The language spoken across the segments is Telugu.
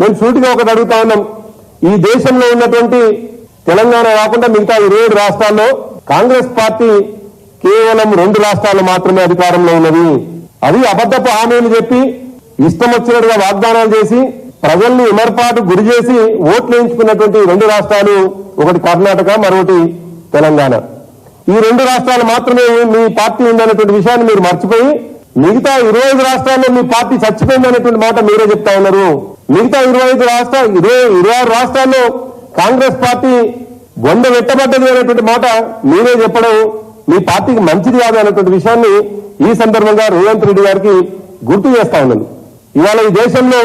నేను సూటిగా ఒకటి అడుగుతా ఉన్నాం. ఈ దేశంలో ఉన్నటువంటి తెలంగాణ కాకుండా మిగతా 27 రాష్ట్రాల్లో కాంగ్రెస్ పార్టీ కేవలం 2 రాష్ట్రాలు మాత్రమే అధికారంలో ఉన్నది. అది అబద్ధపు హామీలు చెప్పి ఇష్టం వచ్చినట్టుగా వాగ్దానాలు చేసి ప్రజల్ని విమర్పాటు గురి చేసి ఓట్లు వేయించుకున్నటువంటి 2 రాష్ట్రాలు, ఒకటి కర్ణాటక, మరొకటి తెలంగాణ. ఈ 2 రాష్ట్రాలు మాత్రమే మీ పార్టీ ఉందనేటువంటి విషయాన్ని మీరు మర్చిపోయి మిగతా 25 రాష్ట్రాల్లో మీ పార్టీ చచ్చిపోయిందనేటువంటి మాట మీరే చెప్తా ఉన్నారు. మిగతా 26 రాష్ట్రాల్లో కాంగ్రెస్ పార్టీ బొంద వెట్టబడ్డది అనేటువంటి మాట మీరే చెప్పడం మీ పార్టీకి మంచిది కాదు అనేటువంటి విషయాన్ని ఈ సందర్భంగా రేవంత్ రెడ్డి గారికి గుర్తు చేస్తా ఉన్నాను. ఇవాళ ఈ దేశంలో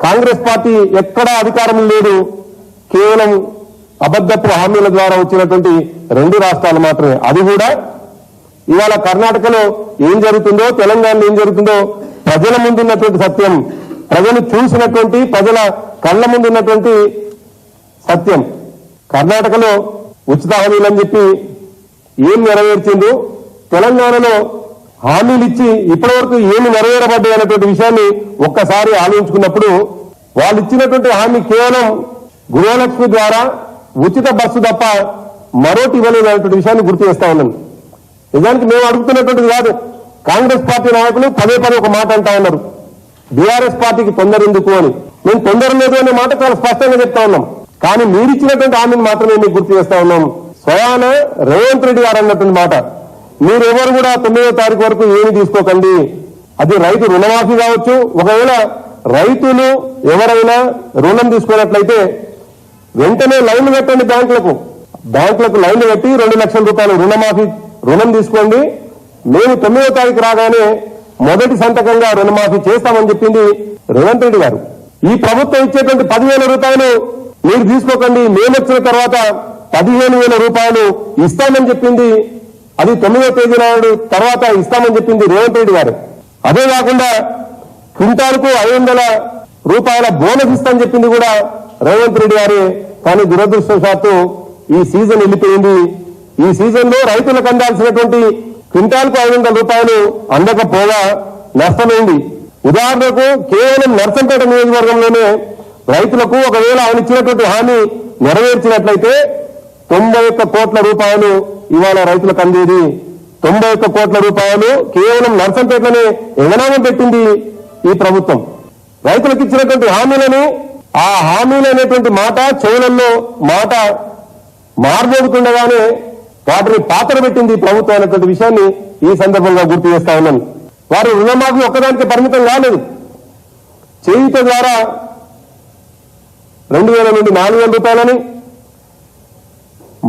కాంగ్రెస్ పార్టీ ఎక్కడా అధికారం లేదు. కేవలం అబద్ధపు హామీల ద్వారా వచ్చినటువంటి 2 రాష్ట్రాలు మాత్రమే. అది కూడా ఇవాళ కర్ణాటకలో ఏం జరుగుతుందో, తెలంగాణలో ఏం జరుగుతుందో ప్రజల ముందున్నటువంటి సత్యం, ప్రజలు చూసినటువంటి, ప్రజల కళ్ళ ముందున్నటువంటి సత్యం. కర్ణాటకలో ఉచిత హామీలని చెప్పి ఏం నెరవేర్చిందో, తెలంగాణలో హామీలు ఇచ్చి ఇప్పటి వరకు ఏమి నెరవేరబడ్డాయి అనేటువంటి విషయాన్ని ఒక్కసారి ఆలోచించుకున్నప్పుడు వాళ్ళు ఇచ్చినటువంటి హామీ కేవలం గృహలక్ష్మి ద్వారా ఉచిత బస్సు తప్ప మరోటి ఇవ్వలేదు అనేటువంటి విషయాన్ని గుర్తు చేస్తా ఉన్నాను. నిజానికి మేము అడుగుతున్నటువంటిది కాదు. కాంగ్రెస్ పార్టీ నాయకులు పదే ఒక మాట అంటా ఉన్నారు, బీఆర్ఎస్ పార్టీకి తొందర ఎందుకు అని. మేము తొందర లేదు అనే మాట చాలా స్పష్టంగా చెప్తా ఉన్నాం. కానీ మీరిచ్చినటువంటి హామీని మాత్రమే మీకు గుర్తు చేస్తా ఉన్నాం. స్వయాన రేవంత్ రెడ్డి గారు అన్నటువంటి మాట, మీరెవరు కూడా 9వ తారీఖు వరకు ఏమి తీసుకోకండి. అది రైతు రుణమాఫీ కావచ్చు. ఒకవేళ రైతులు ఎవరైనా రుణం తీసుకున్నట్లయితే వెంటనే లైన్లు కట్టండి, బ్యాంకులకు లైన్లు కట్టి 2 లక్షల రూపాయలు రుణం తీసుకోండి. మేము 9వ తారీఖు రాగానే మొదటి సంతకంగా రుణమాఫీ చేస్తామని చెప్పింది రేవంత్ రెడ్డి గారు. ఈ ప్రభుత్వం ఇచ్చేటువంటి 10,000 రూపాయలు మీరు తీసుకోకండి, మేము వచ్చిన తర్వాత 15,000 రూపాయలు ఇస్తామని చెప్పింది, అది 9వ తేదీ నాడు తర్వాత ఇస్తామని చెప్పింది రేవంత్ రెడ్డి గారు. అదే కాకుండా క్వింటాల్కు 500 రూపాయల బోనస్ ఇస్తామని చెప్పింది కూడా రేవంత్ రెడ్డి గారే. కానీ దురదృష్టవశాత్తు ఈ సీజన్ వెళ్ళిపోయింది. ఈ సీజన్ లో రైతులకు అందాల్సినటువంటి క్వింటాల్కు 500 రూపాయలు అందకపోగా నష్టమైంది. ఉదాహరణకు కేవలం నర్సంపేట నియోజకవర్గంలోనే రైతులకు ఒకవేళ ఆయన ఇచ్చినటువంటి హామీ నెరవేర్చినట్లయితే 91 కోట్ల రూపాయలు ఇవాళ రైతులకు అందేది. 91 కోట్ల రూపాయలు కేవలం నర్సంపేటలోనే ఎగనామం పెట్టింది ఈ ప్రభుత్వం. రైతులకు ఇచ్చినటువంటి హామీలని, ఆ హామీలు అనేటువంటి మాట చెవులలో మాట మార్మోగుతుండగానే వాటిని పాత్ర పెట్టింది ప్రభుత్వం అనేటువంటి విషయాన్ని ఈ సందర్భంగా గుర్తు చేస్తా ఉన్నాను. వారు రుణమాఫీ ఒక్కదానికి పరిమితం కాలేదు. చేయూత ద్వారా 2,000 నుండి 4,000 రూపాయలని,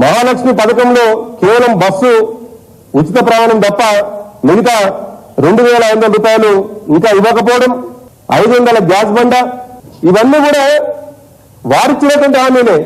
మహాలక్ష్మి పథకంలో కేవలం బస్సు ఉచిత ప్రయాణం తప్ప మిగతా 2,500 రూపాయలు ఇంకా ఇవ్వకపోవడం, 500 గ్యాస్ బండ, ఇవన్నీ కూడా వారిచ్చినటువంటి హామీలే.